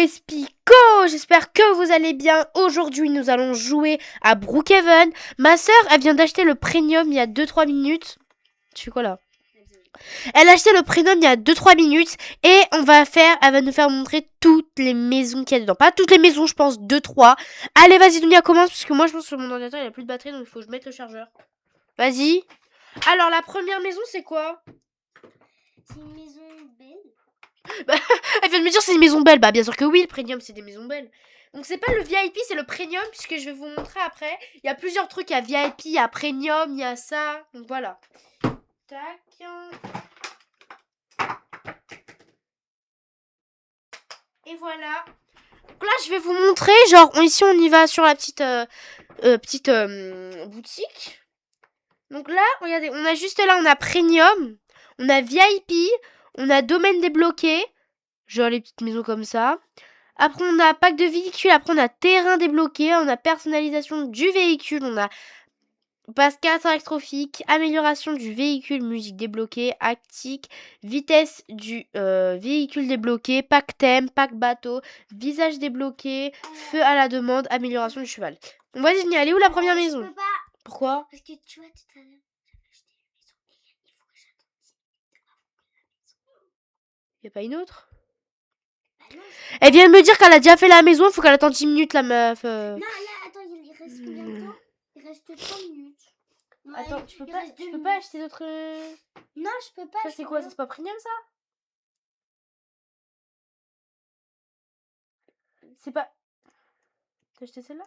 et Spico, j'espère que vous allez bien. Aujourd'hui, nous allons jouer à Brookhaven. Ma soeur, elle vient d'acheter le premium il y a 2-3 minutes. Tu fais quoi là? Elle a acheté le premium il y a 2-3 minutes et elle va nous faire montrer toutes les maisons qu'il y a dedans. Pas toutes les maisons, je pense 2-3. Allez, vas-y, Dunia, commence parce que moi, je pense que mon ordinateur, il a plus de batterie, donc il faut que je mette le chargeur. Vas-y. Alors, la première maison, c'est quoi? C'est une maison belle. Elle vient de me dire c'est une maison belle. Bah bien sûr que oui, le premium c'est des maisons belles. Donc c'est pas le VIP, c'est le premium puisque je vais vous montrer après. Il y a plusieurs trucs, il y a VIP, il y a premium, il y a ça. Donc voilà. Tac. Et voilà. Donc là je vais vous montrer, genre ici on y va sur la petite boutique. Donc là, regardez, on a juste là, on a premium, on a VIP, on a domaine débloqué, genre les petites maisons comme ça. Après, on a pack de véhicules. Après, on a terrain débloqué. On a personnalisation du véhicule. On a passe catastrophique. Amélioration du véhicule. Musique débloquée. Actique. Vitesse du véhicule débloqué. Pack thème. Pack bateau. Visage débloqué. Feu à la demande. Amélioration du cheval. On va y aller. Où la première maison? Je peux pas. Pourquoi? Parce que tu vois, tout à l'heure, j'avais acheté une maison et il faut que j'attende 10 minutes avant que la maison. Y a pas une autre? Bah non, Elle vient de me dire qu'elle a déjà fait la maison. Il faut qu'elle attende 10 minutes, la meuf. Non, là, attends, il reste combien de temps? Il reste 3 minutes. Ouais, Attends, tu peux il pas, reste tu 2 peux minutes. pas acheter d'autres. Non, je peux pas. Ça, je c'est peux quoi? pas. Ça, c'est pas premium, ça? C'est pas. T'as acheté celle-là?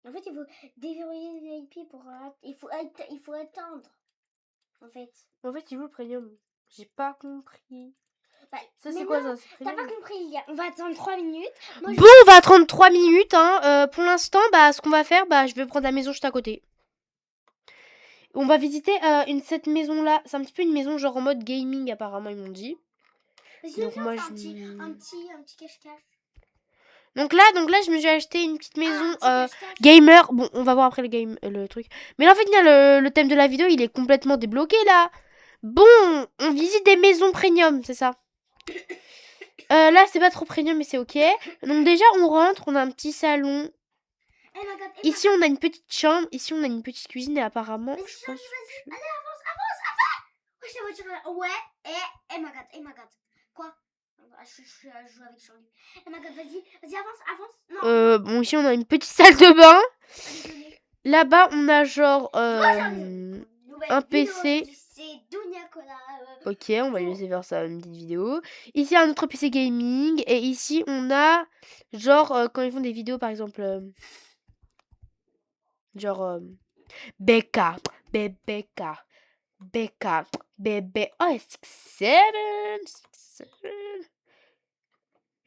En fait, il faut déverrouiller le VIP pour. Il faut attendre. En fait. En fait, il veut le premium. J'ai pas compris. Bah, Ça, mais c'est quoi non, ça? C'est T'as premium. pas compris. On va attendre 3 minutes. Moi, Bon, on va attendre 3 minutes. Hein. Pour l'instant, bah, ce qu'on va faire, bah, je vais prendre la maison juste à côté. On va visiter cette maison-là. C'est un petit peu une maison genre en mode gaming, apparemment, ils m'ont dit. Donc, moi, je... un petit cache-cache. Donc là, je me suis acheté une petite maison Cache-cache. gamer. Bon, on va voir après le truc. Mais là, en fait, il y a le thème de la vidéo, il est complètement débloqué, là. Bon, on visite des maisons premium, c'est ça. Là, c'est pas trop premium, mais c'est ok. Donc déjà, on rentre, on a un petit salon. Ici, on a une petite chambre. Ici, on a une petite cuisine et apparemment... Vas-y, je pense allez, avance. Ouais, la voiture. Ouais, et my god. Quoi? Je joue avec Charlie. Eh my god, vas-y, avance. Non. Bon, ici, on a une petite salle de bain. Désolée. Là-bas, on a genre Un PC. C'est Dunia Cola. Ok, on va lui laisser faire sa petite vidéo. Ici, un autre PC gaming. Et ici, on a genre quand ils font des vidéos, par exemple, genre Becca, Becca, bébé. Oh, 6-7.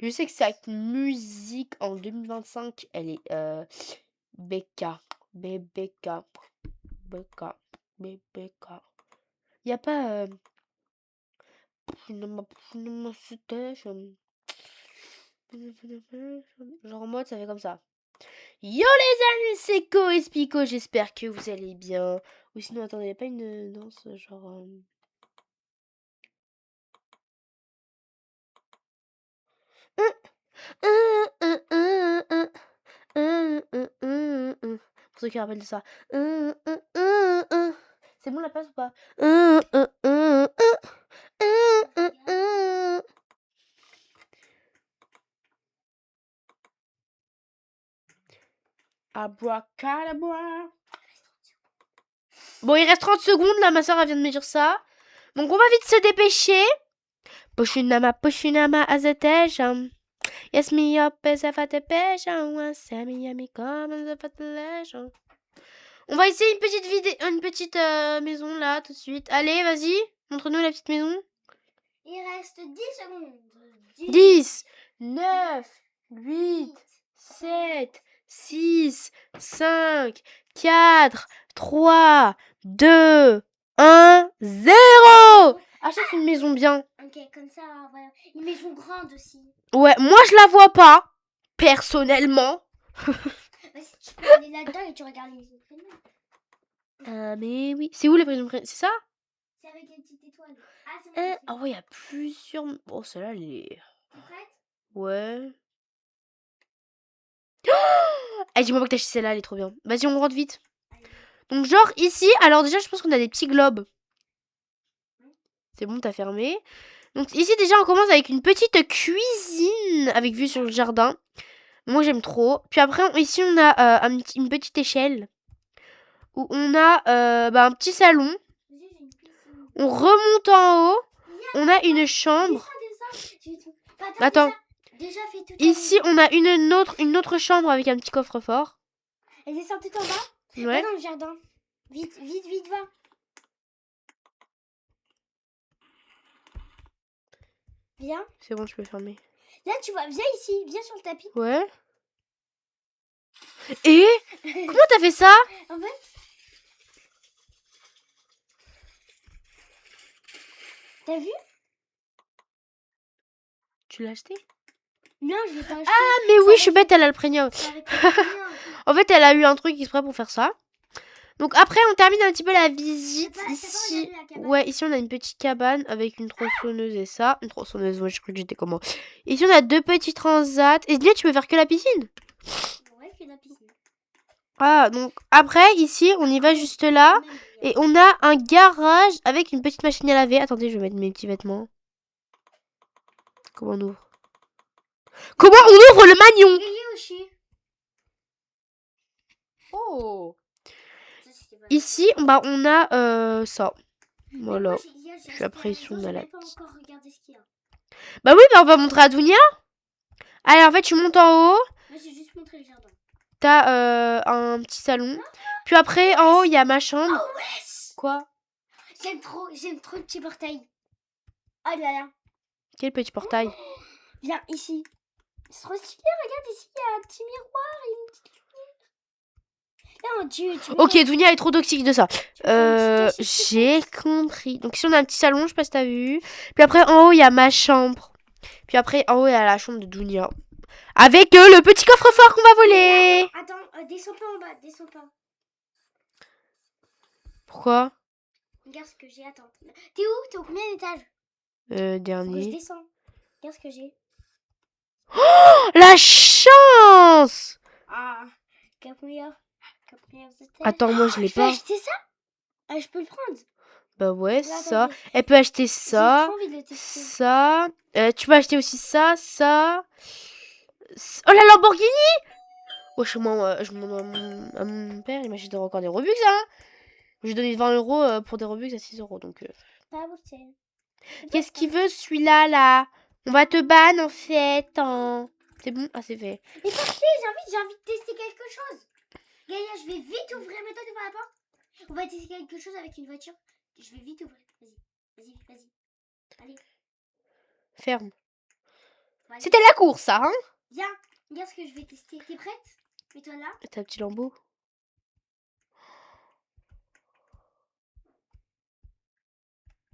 Je sais que c'est avec musique en 2025. Elle est Becca, BBK, Becca, BBK. Y a pas genre en mode ça fait comme ça. Yo les amis, c'est Ko et Spico, j'espère que vous allez bien. Ou sinon attendez, y a pas une danse genre pour ceux qui rappellent ça. C'est bon la passe ou pas? Abracadabra. Bon, il reste 30 secondes, là, ma soeur, elle vient de me dire ça. Donc, on va vite se dépêcher. Pochunama, azetejam. Yes, me up, as if I te pejam. Semi, yami, come, as if I te lejam. On va essayer une petite maison, là, tout de suite. Allez, vas-y, montre-nous la petite maison. Il reste 10 secondes. 10, 9, 8, 7, 6, 5, 4, 3, 2, 1, 0. Achète une maison bien. Ok, comme ça, voilà. Une maison grande aussi. Ouais, moi je la vois pas, personnellement. Vas-y, tu peux aller là-dedans et tu regardes les maisons premium. Mais oui. C'est où les maisons premium? C'est ça? C'est avec une petite étoile. Ah, c'est bon. Ah ouais, il y a plusieurs... Bon, celle-là, elle est... T'es prête? Ouais. Eh, dis-moi pas que t'as acheté celle-là, elle est trop bien. Vas-y, on rentre vite. Donc, genre, ici, alors déjà, je pense qu'on a des petits globes. C'est bon, t'as fermé. Donc, ici, déjà, on commence avec une petite cuisine avec vue sur le jardin. Moi, j'aime trop. Puis après, ici, on a une petite échelle où on a un petit salon. On remonte en haut. On a une chambre. Attends. Déjà fait tout. Ici, on a une autre chambre avec un petit coffre-fort. Elle descend tout en bas. Ouais. Va dans le jardin. Vite, vite, vite, va. Viens. C'est bon, je peux fermer. Là, tu vois, viens ici. Viens sur le tapis. Ouais. Et comment t'as fait ça? En fait, t'as vu? Tu l'as acheté? Non, je l'ai pas acheté. Ah, mais oui, je suis bête, elle a le premium. Ça aurait été bien. En fait, elle a eu un truc exprès pour faire ça. Donc après, on termine un petit peu la visite. T'as pas Ici, regardé la cabane? ouais, ici on a une petite cabane avec une tronçonneuse et ça. Une tronçonneuse, moi je crois que j'étais comment. Ici on a deux petits transats. Et dis, tu peux faire que la piscine? Ouais, c'est la piscine. Ah, donc après, ici, on y va juste là. Et on a un garage avec une petite machine à laver. Attendez, je vais mettre mes petits vêtements. Comment on ouvre? Comment on ouvre le magnon? Il est aussi. Oh. Ça, c'était pas Ici, on a ça. Voilà. Moi, hier, j'ai Je suis à acheté pression un de maison, la j'ai même pas petite. encore regardé ce qu'il y a. Bah oui, on va montrer à Dounia. Allez, en fait, tu montes en haut. Moi, j'ai juste montré le jardin. T'as un petit salon. Puis après, en haut, il y a ma chambre. Oh, wesh! Quoi? J'aime trop le petit portail. Oh là là. Quel petit portail? Viens ici. C'est trop stylé, regarde ici, il y a un petit miroir et une petite lumière. Là, tu mets Ok, ton- Dounia est trop toxique de ça. tu fais un petit cachet J'ai compris. Donc ici, on a un petit salon, je sais pas si t'as vu. Puis après, en haut, il y a ma chambre. Puis après, en haut, il y a la chambre de Dounia. Avec le petit coffre-fort qu'on va voler. Attends, descends pas en bas, descends pas. Pourquoi? Regarde ce que j'ai, attends. T'es où? T'es au combien d'étages? Faut que je Dernier. descends. Regarde ce que j'ai. La chance! Ah, Capoeira. C'était. Attends, moi, je l'ai Je peux pas. acheter ça? Ah, je peux le prendre. Bah ouais, Là, ça. attends, Elle peut acheter j'ai ça. trop envie de le tester. Ça. Tu peux acheter aussi ça, ça. Oh la Lamborghini! Wesh, moi, je demande à mon père, il m'achète encore des Robux, hein. J'ai donné 20 € pour des Robux à 6 €. Donc, Pas bouger. qu'est-ce qu'il veut celui-là, là? On va te ban en fait. Hein. C'est bon? Ah, c'est fait. Mais partez, j'ai envie de tester quelque chose. Gaïa, je vais vite ouvrir. Mets-toi devant la porte. On va tester quelque chose avec une voiture. Je vais vite ouvrir. Vas-y. Allez. Ferme. Voilà. C'était la course, ça, hein? Viens, regarde ce que je vais tester. T'es prête? Mets-toi là. T'as un petit lambeau.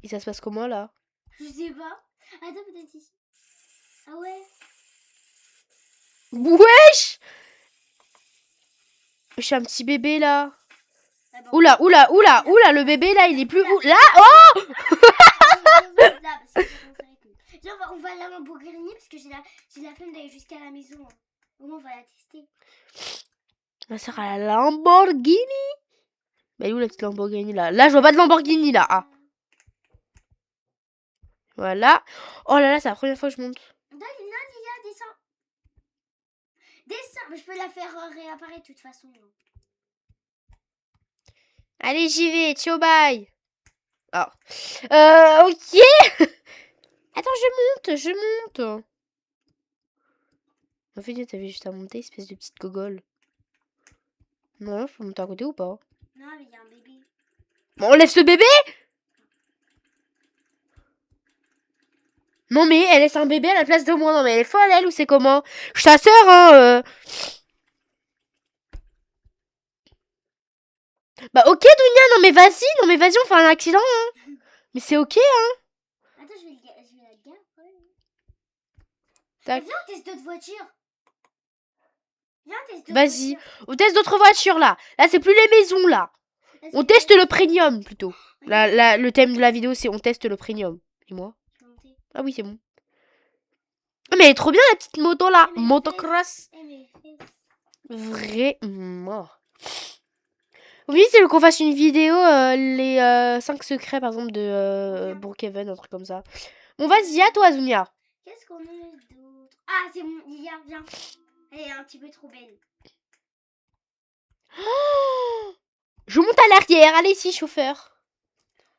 Et ça se passe comment, là? Je sais pas. Attends, peut-être ici. Ah ouais. Wesh! Je suis un petit bébé, là. Ah bon. Oula, le bébé, là, il est plus où? Là? Oh! Là, parce que ça commence à être- Genre, on va à la Lamborghini parce que j'ai la flemme d'aller jusqu'à la maison. Au moins, on va la tester. Ma soeur a la Lamborghini. Mais elle est où la petite Lamborghini là? Là, je vois pas de Lamborghini là. Ah. Voilà. Oh là là, c'est la première fois que je monte. Non, Lilia, descends. Descends. Mais je peux la faire réapparaître de toute façon. Allez, j'y vais. Ciao, bye. Oh. Ok. Attends, je monte. En fait, t'avais juste à monter, espèce de petite gogole. Non, je peux monter à côté ou pas? Non, mais il y a un bébé. Bon, on laisse le bébé? Non, mais elle laisse un bébé à la place de moi. Non, mais elle est folle, elle, ou c'est comment? Je suis ta sœur, hein. Bah, ok, Dounia, non, mais vas-y, on fait un accident, hein. Mais c'est ok, hein. Attends, je vais la garer. Tac. Viens, on teste d'autres voitures. Viens, on teste d'autres Vas-y, voitures. on teste d'autres voitures, là. Là, c'est plus les maisons, là. Là, On c'est- teste le premium, plutôt. Là, le thème de la vidéo, c'est on teste le premium. Et moi? Je vais monter. Ah oui, c'est bon. Ah, mais elle est trop bien la petite moto là. Eh, mais Motocross. mes fesses. Vraiment. Oui, c'est qu'on fasse une vidéo, les 5 secrets par exemple de Brookhaven, un truc comme ça. Bon, vas-y, à toi, Zunia. Qu'est-ce qu'on a d'autre? Ah, c'est bon, Lilia, viens. Elle est un petit peu trop belle. Je monte à l'arrière. Allez, ici, chauffeur.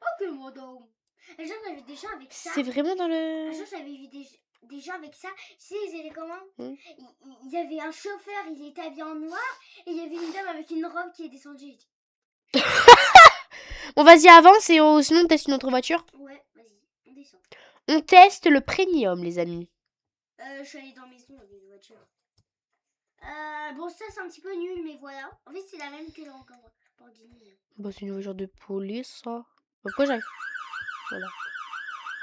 Oh, que madame. Un jour, j'avais des gens avec ça. C'est vraiment dans le... Un jour, j'avais vu des gens avec ça. Tu sais, ils étaient comment? Hmm. Il y avait un chauffeur, il était habillé en noir. Et il y avait une dame avec une robe qui est descendue. Bon, vas-y, avance et sinon on teste une autre voiture. Ouais, vas-y, on descend. On teste le premium, les amis. Je suis allée dans mes sons avec des voitures. Bon, ça, c'est un petit peu nul, mais voilà. En fait, c'est la même que Lamborghini. Bah, c'est une voiture de police, ça. Pourquoi j'arrive? Voilà.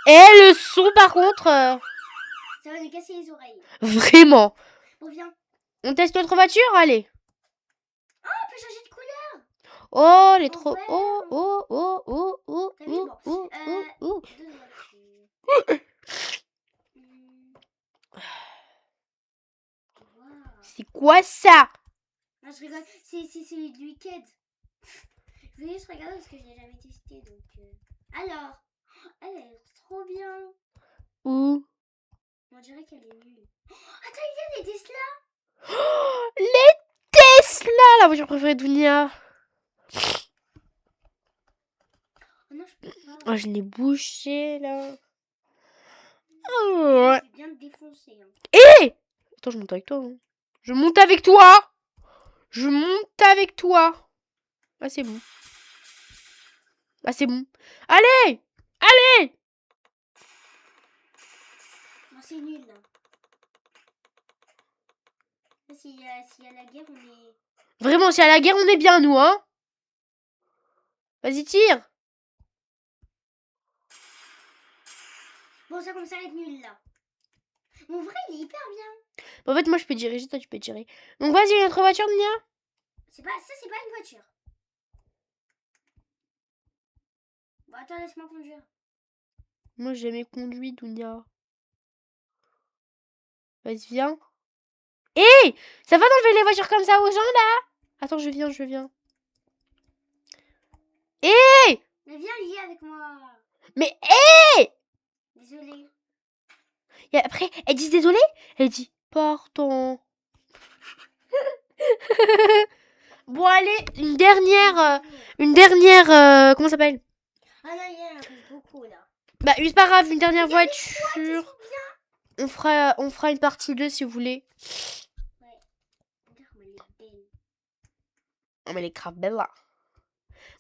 Et le son, par contre... Ça va nous casser les oreilles. Vraiment. Bon, viens. On teste notre voiture? Allez. Ah, on peut changer de couleur. Oh, elle est Au trop... vert. Oh, oh, oh, oh, oh, T'as vu, oh, bon. oh, oh, oh. Deux voitures. Wow. C'est quoi ça? Non, je rigole. C'est celui du week-end. Je voulais juste regarder parce que je l'ai jamais testé. Donc, alors, elle a l'air trop bien. Où? On dirait qu'elle est nulle. Oh, attends, il y a des Tesla. Oh, les Tesla, la voiture préférée de Dunia. Oh non, je peux pas. Oh, je l'ai bouché, là. Oh, Je ouais. vais bien te défoncer. Hein. Hé! Attends, je monte avec toi. Hein. Je monte avec toi. Je monte avec toi. Ah, c'est bon. Ah, c'est bon. Allez! Allez! Non, c'est nul là. S'il y a la guerre, on est. Vraiment, si à la guerre, on est bien, nous, hein? Vas-y, tire. Bon, ça commence à être nul là. Mon vrai, il est hyper bien. En fait, moi, je peux diriger, toi, tu peux tirer. Donc, vas-y, une autre voiture, Nia. Ça, c'est pas une voiture. Bon, attends, laisse-moi conduire. Moi, j'ai jamais conduit, Dunia. Vas-y, viens. Hé! Ça va d'enlever les voitures comme ça aux gens, là? Attends, je viens. Hé! Mais viens lier avec moi. Mais hé! Désolée. Et après, elle dit désolé. Elle dit pardon. Bon, allez, une dernière, comment ça s'appelle? Ah non, il y en a beaucoup là. Bah, c'est pas grave, une dernière Il y a des voiture. On fera une partie 2 si vous voulez. Ouais. Regarde, elle est belle. Oh, mais elle est grave belle là.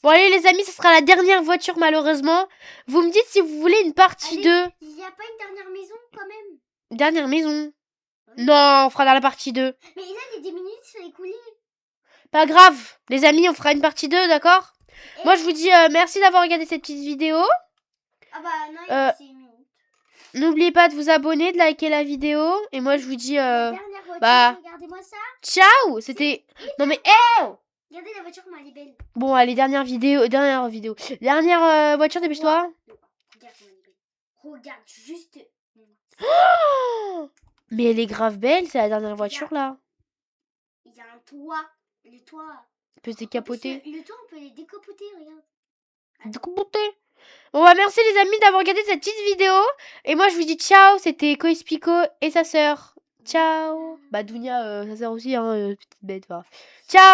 Bon, allez, les amis, ce sera la dernière voiture, malheureusement. Vous me dites si vous voulez une partie Allez, 2. il n'y a pas une dernière maison quand même. Dernière maison. Oui. Non, on fera dans la partie 2. Mais là, les 10 minutes sont écoulées. Pas grave, les amis, on fera une partie 2, d'accord? Et- Moi, je vous dis merci d'avoir regardé cette petite vidéo. Ah bah non, il y a 6 minutes. N'oubliez pas de vous abonner, de liker la vidéo. Et moi, je vous dis La dernière voiture, bah, regardez-moi ça. ciao. C'était... Non mais, Regardez la voiture, comment elle est belle. Bon, allez, dernière vidéo. Dernière voiture, dépêche-toi. Regarde comment elle est belle. Regarde, juste... Mais elle est grave belle, c'est la dernière voiture, là. Il y a un toit. Le toit. Elle peut se En plus, décapoter. le toit, on peut les décapoter, regarde. Décapoter. Bon, bah, merci les amis d'avoir regardé cette petite vidéo. Et moi, je vous dis ciao. C'était Koispico et sa sœur. Ciao. Bah, Dunia, sa sœur aussi, hein, petite bête, va. Ciao.